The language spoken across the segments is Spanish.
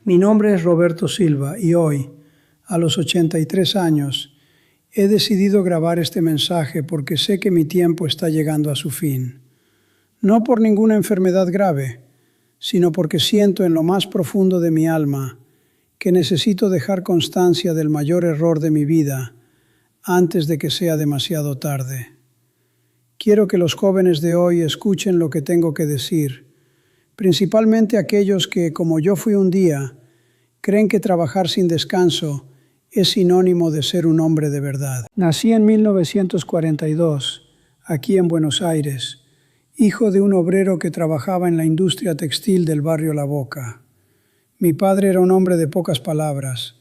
Mi nombre es Roberto Silva y hoy, a los 83 años, he decidido grabar este mensaje porque sé que mi tiempo está llegando a su fin. No por ninguna enfermedad grave, sino porque siento en lo más profundo de mi alma que necesito dejar constancia del mayor error de mi vida antes de que sea demasiado tarde. Quiero que los jóvenes de hoy escuchen lo que tengo que decir, principalmente aquellos que, como yo fui un día, creen que trabajar sin descanso es sinónimo de ser un hombre de verdad. Nací en 1942, aquí en Buenos Aires, hijo de un obrero que trabajaba en la industria textil del barrio La Boca. Mi padre era un hombre de pocas palabras,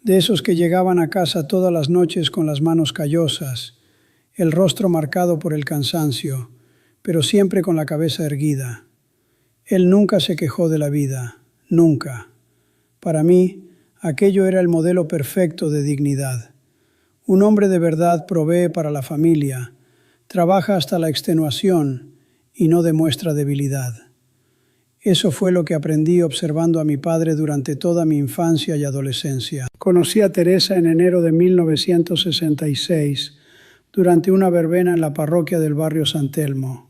de esos que llegaban a casa todas las noches con las manos callosas, el rostro marcado por el cansancio, pero siempre con la cabeza erguida. Él nunca se quejó de la vida, nunca. Para mí, aquello era el modelo perfecto de dignidad. Un hombre de verdad provee para la familia, trabaja hasta la extenuación y no demuestra debilidad. Eso fue lo que aprendí observando a mi padre durante toda mi infancia y adolescencia. Conocí a Teresa en enero de 1966, durante una verbena en la parroquia del barrio San Telmo.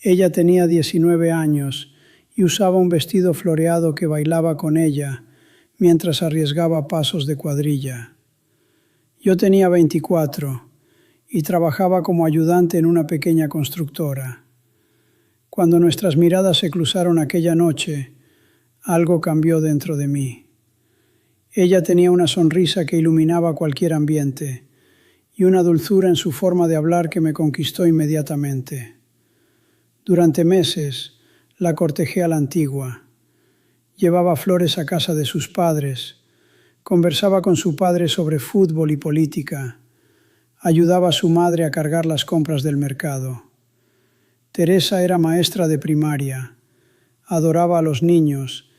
Ella tenía 19 años y usaba un vestido floreado que bailaba con ella mientras arriesgaba pasos de cuadrilla. Yo tenía 24 y trabajaba como ayudante en una pequeña constructora. Cuando nuestras miradas se cruzaron aquella noche, algo cambió dentro de mí. Ella tenía una sonrisa que iluminaba cualquier ambiente y una dulzura en su forma de hablar que me conquistó inmediatamente. Durante meses la cortejé a la antigua. Llevaba flores a casa de sus padres, conversaba con su padre sobre fútbol y política, ayudaba a su madre a cargar las compras del mercado. Teresa era maestra de primaria, adoraba a los niños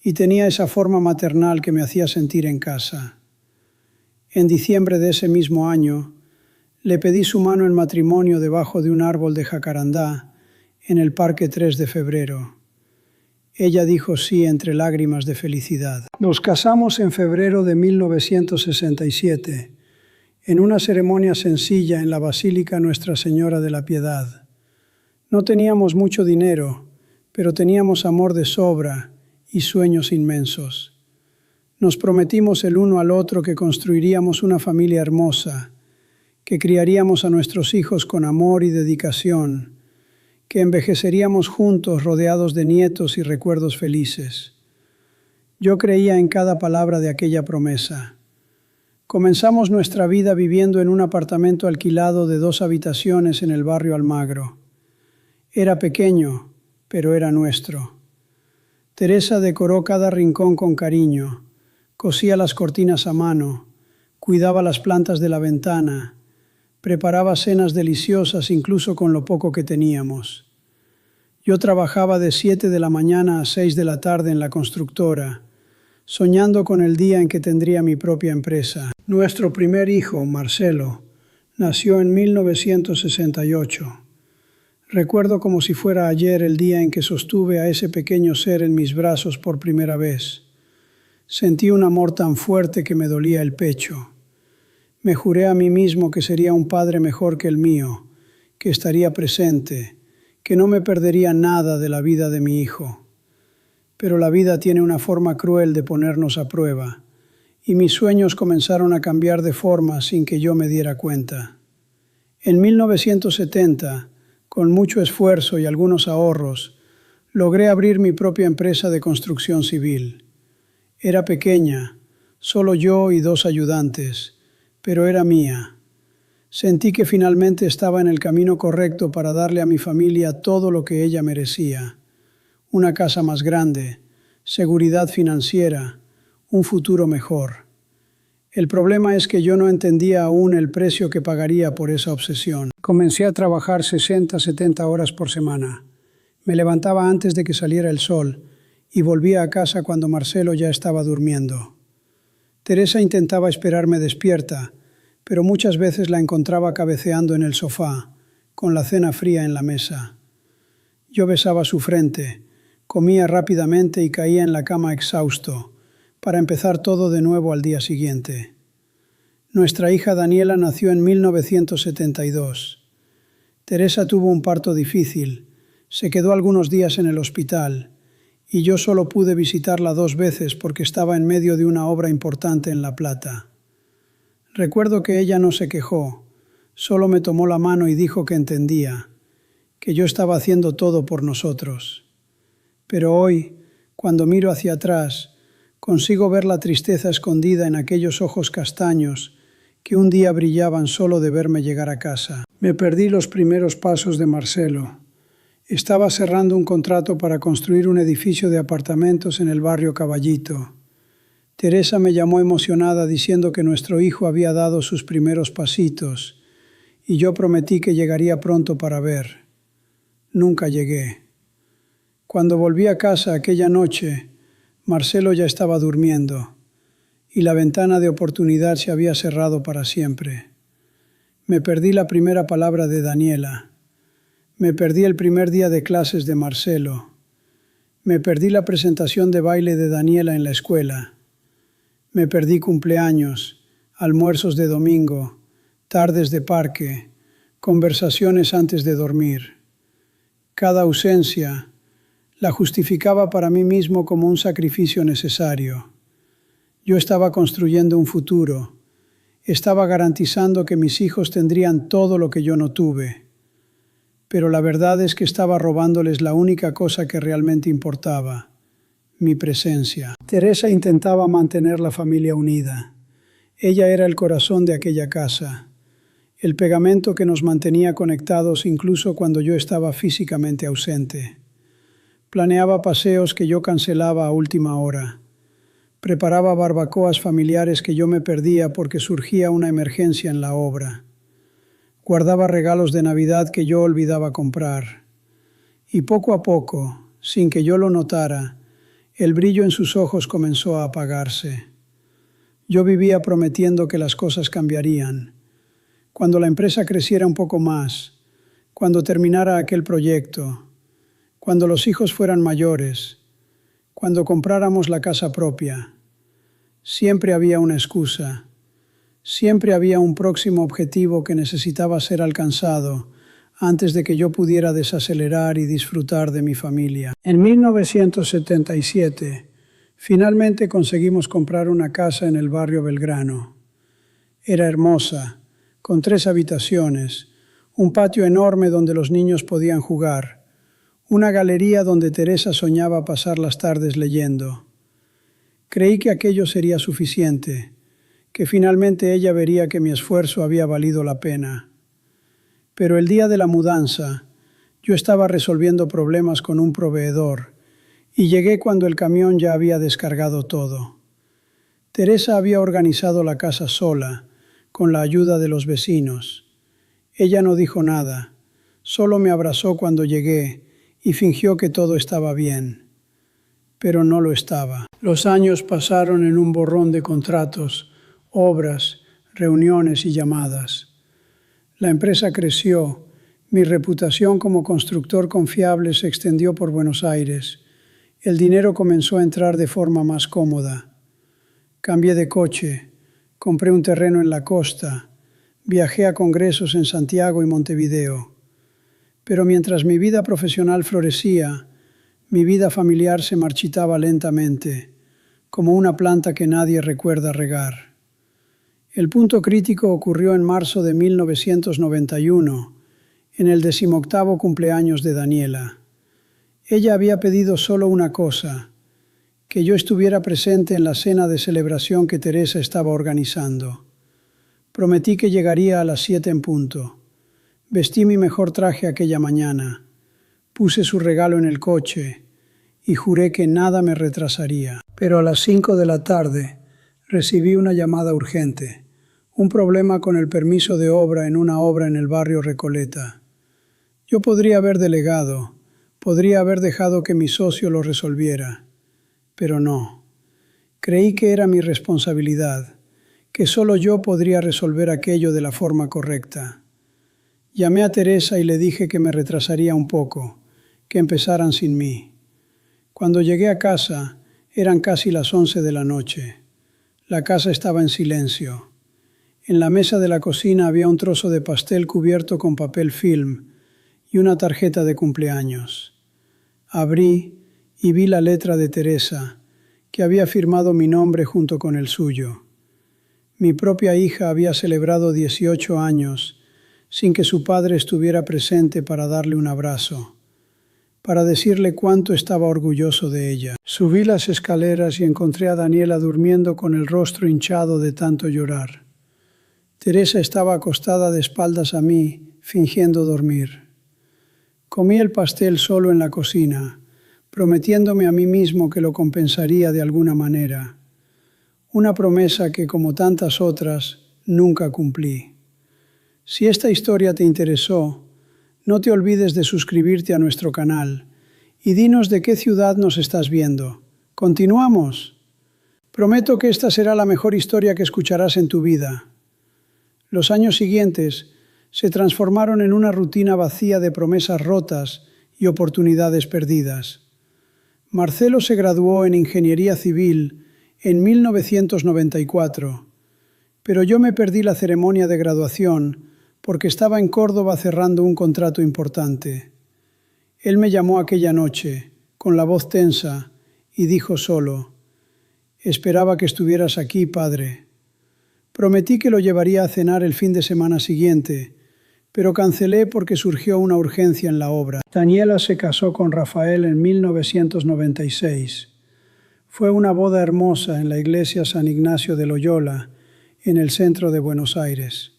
y tenía esa forma maternal que me hacía sentir en casa. En diciembre de ese mismo año, le pedí su mano en matrimonio debajo de un árbol de jacarandá en el Parque 3 de Febrero. Ella dijo sí entre lágrimas de felicidad. Nos casamos en febrero de 1967, en una ceremonia sencilla en la Basílica Nuestra Señora de la Piedad. No teníamos mucho dinero, pero teníamos amor de sobra y sueños inmensos. Nos prometimos el uno al otro que construiríamos una familia hermosa, que criaríamos a nuestros hijos con amor y dedicación, que envejeceríamos juntos rodeados de nietos y recuerdos felices. Yo creía en cada palabra de aquella promesa. Comenzamos nuestra vida viviendo en un apartamento alquilado de 2 habitaciones en el barrio Almagro. Era pequeño, pero era nuestro. Teresa decoró cada rincón con cariño, cosía las cortinas a mano, cuidaba las plantas de la ventana, preparaba cenas deliciosas incluso con lo poco que teníamos. Yo trabajaba de 7 de la mañana a 6 de la tarde en la constructora, soñando con el día en que tendría mi propia empresa. Nuestro primer hijo, Marcelo, nació en 1968. Recuerdo como si fuera ayer el día en que sostuve a ese pequeño ser en mis brazos por primera vez. Sentí un amor tan fuerte que me dolía el pecho. Me juré a mí mismo que sería un padre mejor que el mío, que estaría presente, que no me perdería nada de la vida de mi hijo. Pero la vida tiene una forma cruel de ponernos a prueba, y mis sueños comenzaron a cambiar de forma sin que yo me diera cuenta. En 1970, con mucho esfuerzo y algunos ahorros, logré abrir mi propia empresa de construcción civil. Era pequeña, solo yo y 2 ayudantes, pero era mía. Sentí que finalmente estaba en el camino correcto para darle a mi familia todo lo que ella merecía. Una casa más grande, seguridad financiera, un futuro mejor. El problema es que yo no entendía aún el precio que pagaría por esa obsesión. Comencé a trabajar 60, 70 horas por semana. Me levantaba antes de que saliera el sol y volvía a casa cuando Marcelo ya estaba durmiendo. Teresa intentaba esperarme despierta, pero muchas veces la encontraba cabeceando en el sofá, con la cena fría en la mesa. Yo besaba su frente, Comía rápidamente y caía en la cama exhausto, para empezar todo de nuevo al día siguiente. Nuestra hija Daniela nació en 1972. Teresa tuvo un parto difícil, se quedó algunos días en el hospital, y yo solo pude visitarla 2 veces porque estaba en medio de una obra importante en La Plata. Recuerdo que ella no se quejó, solo me tomó la mano y dijo que entendía, que yo estaba haciendo todo por nosotros. Pero hoy, cuando miro hacia atrás, consigo ver la tristeza escondida en aquellos ojos castaños que un día brillaban solo de verme llegar a casa. Me perdí los primeros pasos de Marcelo. Estaba cerrando un contrato para construir un edificio de apartamentos en el barrio Caballito. Teresa me llamó emocionada diciendo que nuestro hijo había dado sus primeros pasitos y yo prometí que llegaría pronto para ver. Nunca llegué. Cuando volví a casa aquella noche, Marcelo ya estaba durmiendo y la ventana de oportunidad se había cerrado para siempre. Me perdí la primera palabra de Daniela. Me perdí el primer día de clases de Marcelo. Me perdí la presentación de baile de Daniela en la escuela. Me perdí cumpleaños, almuerzos de domingo, tardes de parque, conversaciones antes de dormir. Cada ausencia la justificaba para mí mismo como un sacrificio necesario. Yo estaba construyendo un futuro. Estaba garantizando que mis hijos tendrían todo lo que yo no tuve. Pero la verdad es que estaba robándoles la única cosa que realmente importaba, mi presencia. Teresa intentaba mantener la familia unida. Ella era el corazón de aquella casa, el pegamento que nos mantenía conectados incluso cuando yo estaba físicamente ausente. Planeaba paseos que yo cancelaba a última hora. Preparaba barbacoas familiares que yo me perdía porque surgía una emergencia en la obra. Guardaba regalos de Navidad que yo olvidaba comprar. Y poco a poco, sin que yo lo notara, el brillo en sus ojos comenzó a apagarse. Yo vivía prometiendo que las cosas cambiarían. Cuando la empresa creciera un poco más, cuando terminara aquel proyecto, cuando los hijos fueran mayores, cuando compráramos la casa propia, siempre había una excusa. Siempre había un próximo objetivo que necesitaba ser alcanzado antes de que yo pudiera desacelerar y disfrutar de mi familia. En 1977, finalmente conseguimos comprar una casa en el barrio Belgrano. Era hermosa, con 3 habitaciones, un patio enorme donde los niños podían jugar, una galería donde Teresa soñaba pasar las tardes leyendo. Creí que aquello sería suficiente, que finalmente ella vería que mi esfuerzo había valido la pena. Pero el día de la mudanza, yo estaba resolviendo problemas con un proveedor y llegué cuando el camión ya había descargado todo. Teresa había organizado la casa sola, con la ayuda de los vecinos. Ella no dijo nada, solo me abrazó cuando llegué y fingió que todo estaba bien. Pero no lo estaba. Los años pasaron en un borrón de contratos, obras, reuniones y llamadas. La empresa creció, mi reputación como constructor confiable se extendió por Buenos Aires. El dinero comenzó a entrar de forma más cómoda. Cambié de coche, compré un terreno en la costa, viajé a congresos en Santiago y Montevideo. Pero mientras mi vida profesional florecía, mi vida familiar se marchitaba lentamente, como una planta que nadie recuerda regar. El punto crítico ocurrió en marzo de 1991, en el 18º cumpleaños de Daniela. Ella había pedido solo una cosa, que yo estuviera presente en la cena de celebración que Teresa estaba organizando. Prometí que llegaría a las 7 en punto. Vestí mi mejor traje aquella mañana, puse su regalo en el coche y juré que nada me retrasaría. Pero a las 5 de la tarde recibí una llamada urgente. Un problema con el permiso de obra en una obra en el barrio Recoleta. Yo podría haber delegado, podría haber dejado que mi socio lo resolviera, pero no. Creí que era mi responsabilidad, que solo yo podría resolver aquello de la forma correcta. Llamé a Teresa y le dije que me retrasaría un poco, que empezaran sin mí. Cuando llegué a casa, eran casi las 11 de la noche. La casa estaba en silencio. En la mesa de la cocina había un trozo de pastel cubierto con papel film y una tarjeta de cumpleaños. Abrí y vi la letra de Teresa, que había firmado mi nombre junto con el suyo. Mi propia hija había celebrado 18 años sin que su padre estuviera presente para darle un abrazo, para decirle cuánto estaba orgulloso de ella. Subí las escaleras y encontré a Daniela durmiendo con el rostro hinchado de tanto llorar. Teresa estaba acostada de espaldas a mí, fingiendo dormir. Comí el pastel solo en la cocina, prometiéndome a mí mismo que lo compensaría de alguna manera. Una promesa que, como tantas otras, nunca cumplí. Si esta historia te interesó, no te olvides de suscribirte a nuestro canal y dinos de qué ciudad nos estás viendo. ¿Continuamos? Prometo que esta será la mejor historia que escucharás en tu vida. Los años siguientes se transformaron en una rutina vacía de promesas rotas y oportunidades perdidas. Marcelo se graduó en Ingeniería Civil en 1994, pero yo me perdí la ceremonia de graduación porque estaba en Córdoba cerrando un contrato importante. Él me llamó aquella noche, con la voz tensa, y dijo solo: «Esperaba que estuvieras aquí, padre». Prometí que lo llevaría a cenar el fin de semana siguiente, pero cancelé porque surgió una urgencia en la obra. Daniela se casó con Rafael en 1996. Fue una boda hermosa en la iglesia San Ignacio de Loyola, en el centro de Buenos Aires.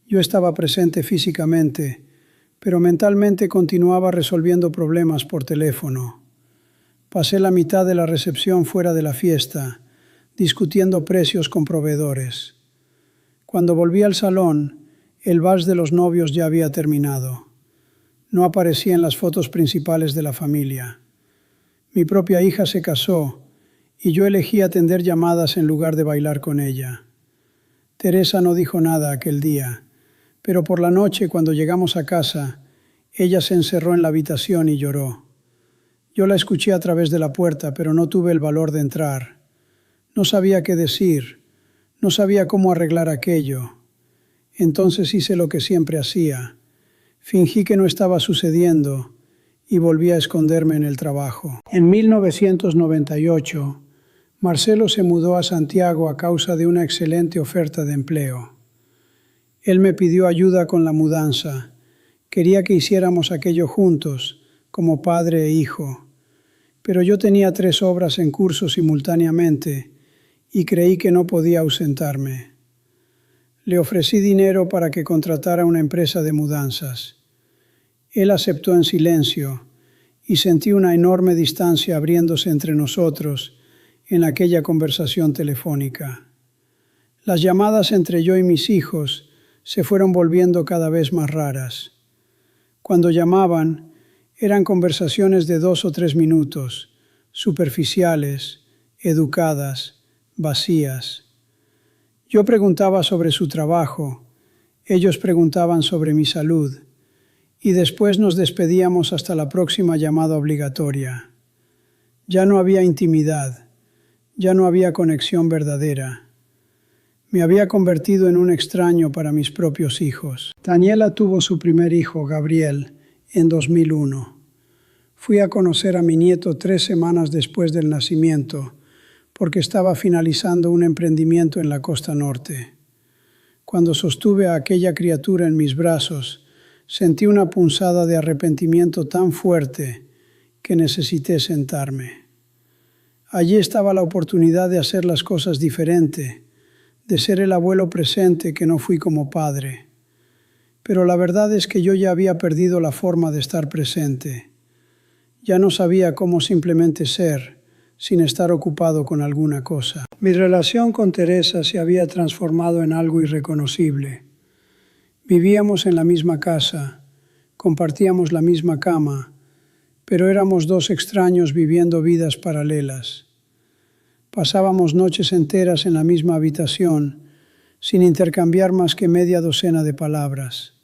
Yo estaba presente físicamente, pero mentalmente continuaba resolviendo problemas por teléfono. Pasé la mitad de la recepción fuera de la fiesta, discutiendo precios con proveedores. Cuando volví al salón, el vals de los novios ya había terminado. No aparecía en las fotos principales de la familia. Mi propia hija se casó y yo elegí atender llamadas en lugar de bailar con ella. Teresa no dijo nada aquel día, pero por la noche, cuando llegamos a casa, ella se encerró en la habitación y lloró. Yo la escuché a través de la puerta, pero no tuve el valor de entrar. No sabía qué decir, no sabía cómo arreglar aquello. Entonces hice lo que siempre hacía. Fingí que no estaba sucediendo y volví a esconderme en el trabajo. En 1998, Marcelo se mudó a Santiago a causa de una excelente oferta de empleo. Él me pidió ayuda con la mudanza. Quería que hiciéramos aquello juntos, como padre e hijo. Pero yo tenía 3 obras en curso simultáneamente y creí que no podía ausentarme. Le ofrecí dinero para que contratara una empresa de mudanzas. Él aceptó en silencio y sentí una enorme distancia abriéndose entre nosotros en aquella conversación telefónica. Las llamadas entre yo y mis hijos se fueron volviendo cada vez más raras. Cuando llamaban, eran conversaciones de 2 o 3 minutos, superficiales, educadas, vacías. Yo preguntaba sobre su trabajo, ellos preguntaban sobre mi salud, y después nos despedíamos hasta la próxima llamada obligatoria. Ya no había intimidad, ya no había conexión verdadera. Me había convertido en un extraño para mis propios hijos. Daniela tuvo su primer hijo, Gabriel, en 2001. Fui a conocer a mi nieto 3 semanas después del nacimiento, porque estaba finalizando un emprendimiento en la costa norte. Cuando sostuve a aquella criatura en mis brazos, sentí una punzada de arrepentimiento tan fuerte que necesité sentarme. Allí estaba la oportunidad de hacer las cosas diferente, de ser el abuelo presente que no fui como padre. Pero la verdad es que yo ya había perdido la forma de estar presente. Ya no sabía cómo simplemente ser, sin estar ocupado con alguna cosa. Mi relación con Teresa se había transformado en algo irreconocible. Vivíamos en la misma casa, compartíamos la misma cama, pero éramos 2 extraños viviendo vidas paralelas. Pasábamos noches enteras en la misma habitación, sin intercambiar más que media docena de palabras.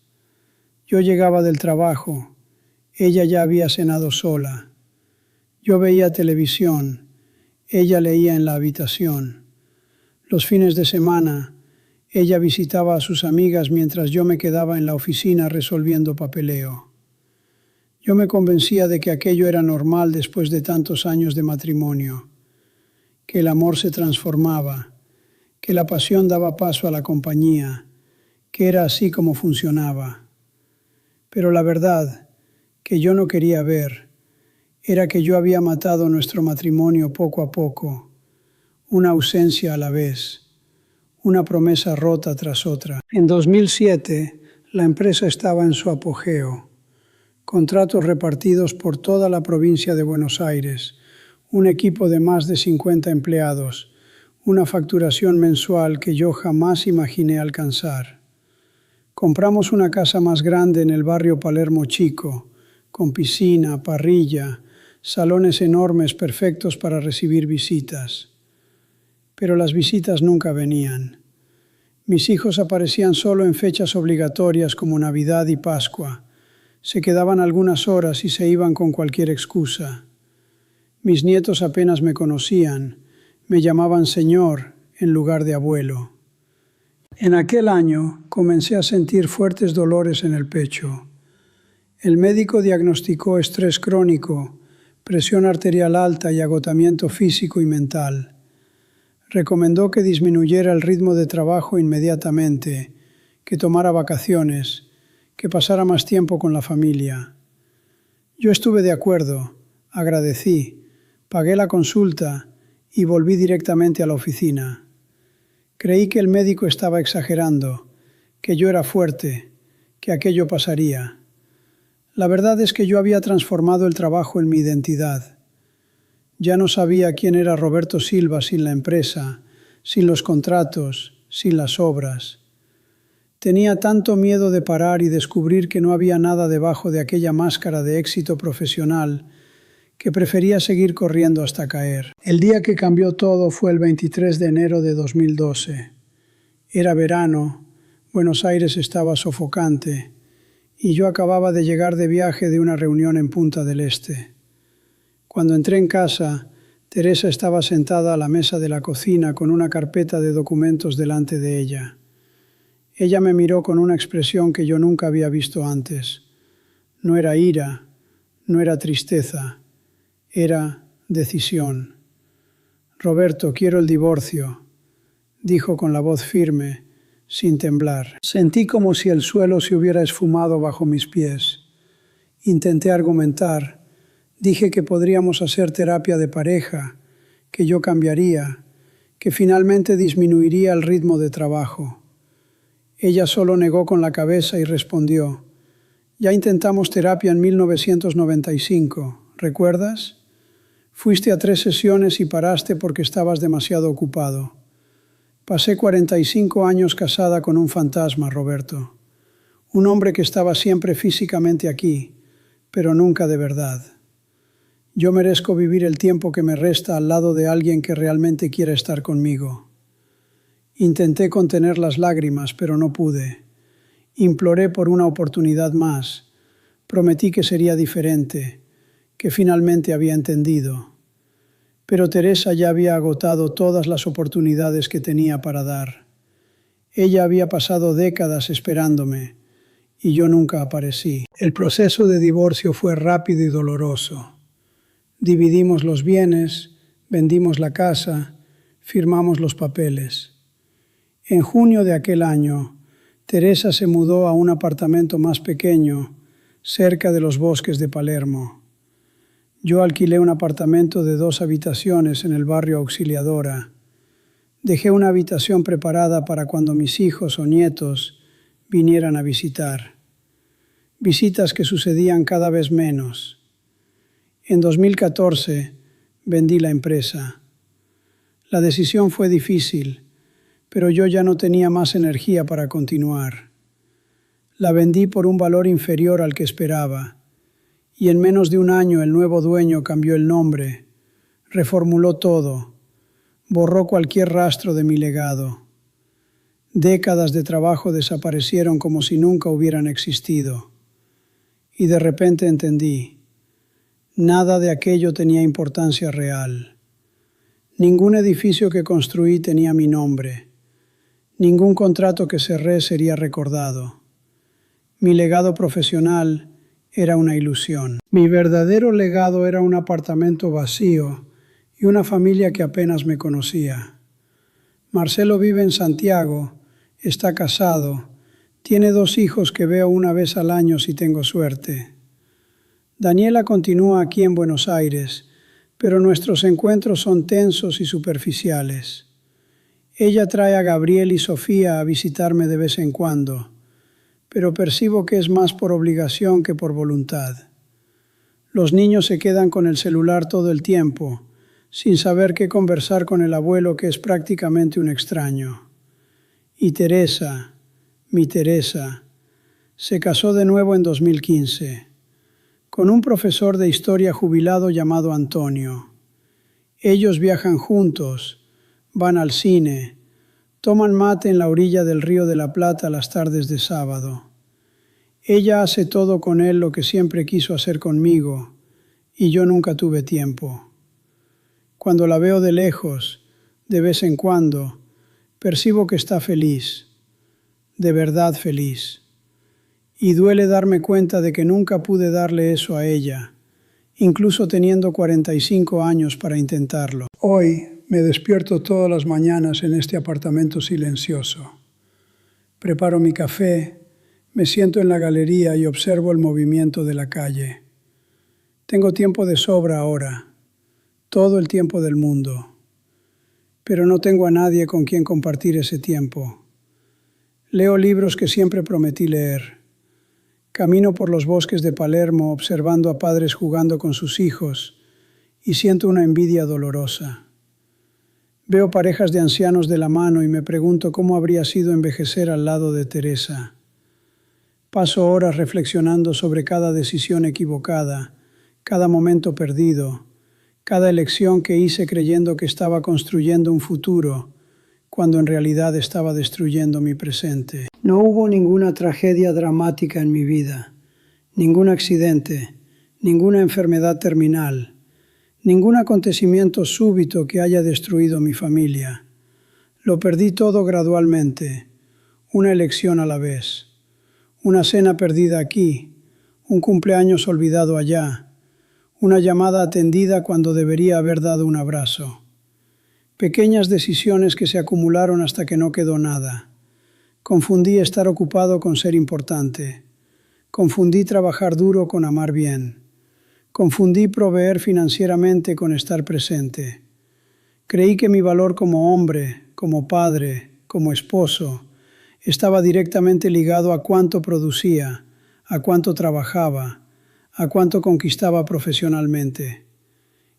Yo llegaba del trabajo, ella ya había cenado sola. Yo veía televisión, ella leía en la habitación. Los fines de semana, ella visitaba a sus amigas mientras yo me quedaba en la oficina resolviendo papeleo. Yo me convencía de que aquello era normal después de tantos años de matrimonio, que el amor se transformaba, que la pasión daba paso a la compañía, que era así como funcionaba. Pero la verdad, que yo no quería ver, era que yo había matado nuestro matrimonio poco a poco, una ausencia a la vez, una promesa rota tras otra. En 2007, la empresa estaba en su apogeo. Contratos repartidos por toda la provincia de Buenos Aires, un equipo de más de 50 empleados, una facturación mensual que yo jamás imaginé alcanzar. Compramos una casa más grande en el barrio Palermo Chico, con piscina, parrilla, salones enormes perfectos para recibir visitas. Pero las visitas nunca venían. Mis hijos aparecían solo en fechas obligatorias como Navidad y Pascua. Se quedaban algunas horas y se iban con cualquier excusa. Mis nietos apenas me conocían, me llamaban señor en lugar de abuelo. En aquel año comencé a sentir fuertes dolores en el pecho. El médico diagnosticó estrés crónico, presión arterial alta y agotamiento físico y mental. Recomendó que disminuyera el ritmo de trabajo inmediatamente, que tomara vacaciones, que pasara más tiempo con la familia. Yo estuve de acuerdo, agradecí, pagué la consulta y volví directamente a la oficina. Creí que el médico estaba exagerando, que yo era fuerte, que aquello pasaría. La verdad es que yo había transformado el trabajo en mi identidad. Ya no sabía quién era Roberto Silva sin la empresa, sin los contratos, sin las obras. Tenía tanto miedo de parar y descubrir que no había nada debajo de aquella máscara de éxito profesional que prefería seguir corriendo hasta caer. El día que cambió todo fue el 23 de enero de 2012. Era verano, Buenos Aires estaba sofocante y yo acababa de llegar de viaje de una reunión en Punta del Este. Cuando entré en casa, Teresa estaba sentada a la mesa de la cocina con una carpeta de documentos delante de ella. Ella me miró con una expresión que yo nunca había visto antes. No era ira, no era tristeza, era decisión. «Roberto, quiero el divorcio», dijo con la voz firme, sin temblar. Sentí como si el suelo se hubiera esfumado bajo mis pies. Intenté argumentar. Dije que podríamos hacer terapia de pareja, que yo cambiaría, que finalmente disminuiría el ritmo de trabajo. Ella solo negó con la cabeza y respondió: «Ya intentamos terapia en 1995, ¿recuerdas? Fuiste a 3 sesiones y paraste porque estabas demasiado ocupado. Pasé 45 años casada con un fantasma, Roberto. Un hombre que estaba siempre físicamente aquí, pero nunca de verdad. Yo merezco vivir el tiempo que me resta al lado de alguien que realmente quiera estar conmigo». Intenté contener las lágrimas, pero no pude. Imploré por una oportunidad más. Prometí que sería diferente, que finalmente había entendido. Pero Teresa ya había agotado todas las oportunidades que tenía para dar. Ella había pasado décadas esperándome y yo nunca aparecí. El proceso de divorcio fue rápido y doloroso. Dividimos los bienes, vendimos la casa, firmamos los papeles. En junio de aquel año, Teresa se mudó a un apartamento más pequeño, cerca de los bosques de Palermo. Yo alquilé un apartamento de 2 habitaciones en el barrio Auxiliadora. Dejé una habitación preparada para cuando mis hijos o nietos vinieran a visitar. Visitas que sucedían cada vez menos. En 2014 vendí la empresa. La decisión fue difícil, pero yo ya no tenía más energía para continuar. La vendí por un valor inferior al que esperaba, y en menos de un año el nuevo dueño cambió el nombre, reformuló todo, borró cualquier rastro de mi legado. Décadas de trabajo desaparecieron como si nunca hubieran existido. Y de repente entendí, Nada de aquello tenía importancia real. Ningún edificio que construí tenía mi nombre. Ningún contrato que cerré sería recordado. Mi legado profesional era una ilusión. Mi verdadero legado era un apartamento vacío y una familia que apenas me conocía. Marcelo vive en Santiago, está casado, tiene 2 hijos que veo una vez al año si tengo suerte. Daniela continúa aquí en Buenos Aires, pero nuestros encuentros son tensos y superficiales. Ella trae a Gabriel y Sofía a visitarme de vez en cuando, pero percibo que es más por obligación que por voluntad. Los niños se quedan con el celular todo el tiempo, sin saber qué conversar con el abuelo, que es prácticamente un extraño. Y Teresa, mi Teresa, se casó de nuevo en 2015, con un profesor de historia jubilado llamado Antonio. Ellos viajan juntos, van al cine, toman mate en la orilla del Río de la Plata las tardes de sábado. Ella hace todo con él lo que siempre quiso hacer conmigo, y yo nunca tuve tiempo. Cuando la veo de lejos, de vez en cuando, percibo que está feliz, de verdad feliz. Y duele darme cuenta de que nunca pude darle eso a ella, incluso teniendo 45 años para intentarlo. Hoy me despierto todas las mañanas en este apartamento silencioso. Preparo mi café, me siento en la galería y observo el movimiento de la calle. Tengo tiempo de sobra ahora, todo el tiempo del mundo, pero no tengo a nadie con quien compartir ese tiempo. Leo libros que siempre prometí leer. Camino por los bosques de Palermo observando a padres jugando con sus hijos y siento una envidia dolorosa. Veo parejas de ancianos de la mano y me pregunto cómo habría sido envejecer al lado de Teresa. Paso horas reflexionando sobre cada decisión equivocada, cada momento perdido, cada elección que hice creyendo que estaba construyendo un futuro, cuando en realidad estaba destruyendo mi presente. No hubo ninguna tragedia dramática en mi vida, ningún accidente, ninguna enfermedad terminal, ningún acontecimiento súbito que haya destruido mi familia. Lo perdí todo gradualmente, una elección a la vez, una cena perdida aquí, un cumpleaños olvidado allá, una llamada atendida cuando debería haber dado un abrazo. Pequeñas decisiones que se acumularon hasta que no quedó nada. Confundí estar ocupado con ser importante. Confundí trabajar duro con amar bien. Confundí proveer financieramente con estar presente. Creí que mi valor como hombre, como padre, como esposo, estaba directamente ligado a cuánto producía, a cuánto trabajaba, a cuánto conquistaba profesionalmente.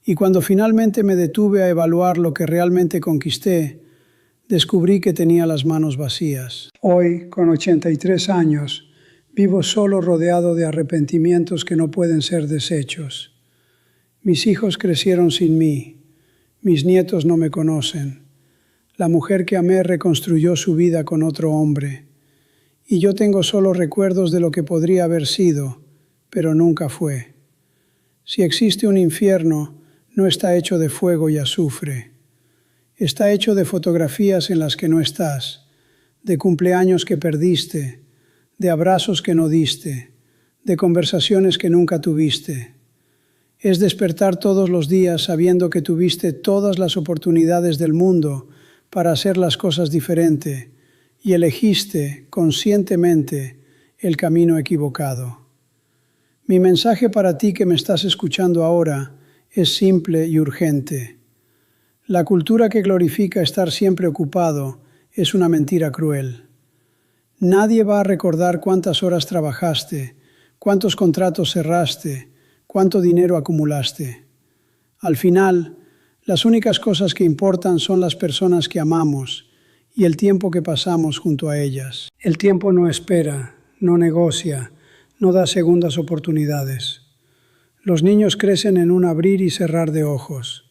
Y cuando finalmente me detuve a evaluar lo que realmente conquisté, descubrí que tenía las manos vacías. Hoy, con 83 años, vivo solo rodeado de arrepentimientos que no pueden ser deshechos. Mis hijos crecieron sin mí, mis nietos no me conocen. La mujer que amé reconstruyó su vida con otro hombre. Y yo tengo solo recuerdos de lo que podría haber sido, pero nunca fue. Si existe un infierno, no está hecho de fuego y azufre. Está hecho de fotografías en las que no estás, de cumpleaños que perdiste, de abrazos que no diste, de conversaciones que nunca tuviste. Es despertar todos los días sabiendo que tuviste todas las oportunidades del mundo para hacer las cosas diferente y elegiste conscientemente el camino equivocado. Mi mensaje para ti que me estás escuchando ahora es simple y urgente. La cultura que glorifica estar siempre ocupado es una mentira cruel. Nadie va a recordar cuántas horas trabajaste, cuántos contratos cerraste, cuánto dinero acumulaste. Al final, las únicas cosas que importan son las personas que amamos y el tiempo que pasamos junto a ellas. El tiempo no espera, no negocia, no da segundas oportunidades. Los niños crecen en un abrir y cerrar de ojos.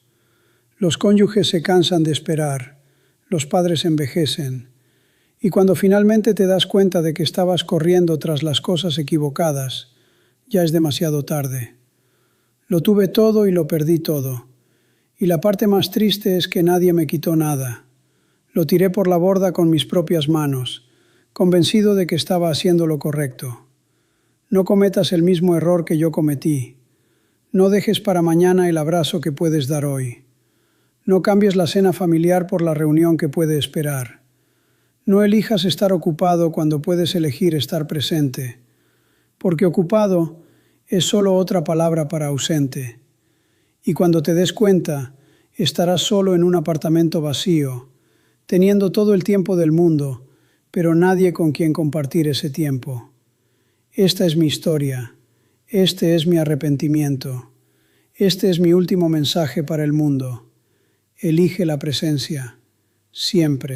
Los cónyuges se cansan de esperar, los padres envejecen, y cuando finalmente te das cuenta de que estabas corriendo tras las cosas equivocadas, ya es demasiado tarde. Lo tuve todo y lo perdí todo. Y la parte más triste es que nadie me quitó nada. Lo tiré por la borda con mis propias manos, convencido de que estaba haciendo lo correcto. No cometas el mismo error que yo cometí. No dejes para mañana el abrazo que puedes dar hoy. No cambies la cena familiar por la reunión que puede esperar. No elijas estar ocupado cuando puedes elegir estar presente, porque ocupado es solo otra palabra para ausente. Y cuando te des cuenta, estarás solo en un apartamento vacío, teniendo todo el tiempo del mundo, pero nadie con quien compartir ese tiempo. Esta es mi historia, este es mi arrepentimiento, este es mi último mensaje para el mundo. Elige la presencia, siempre.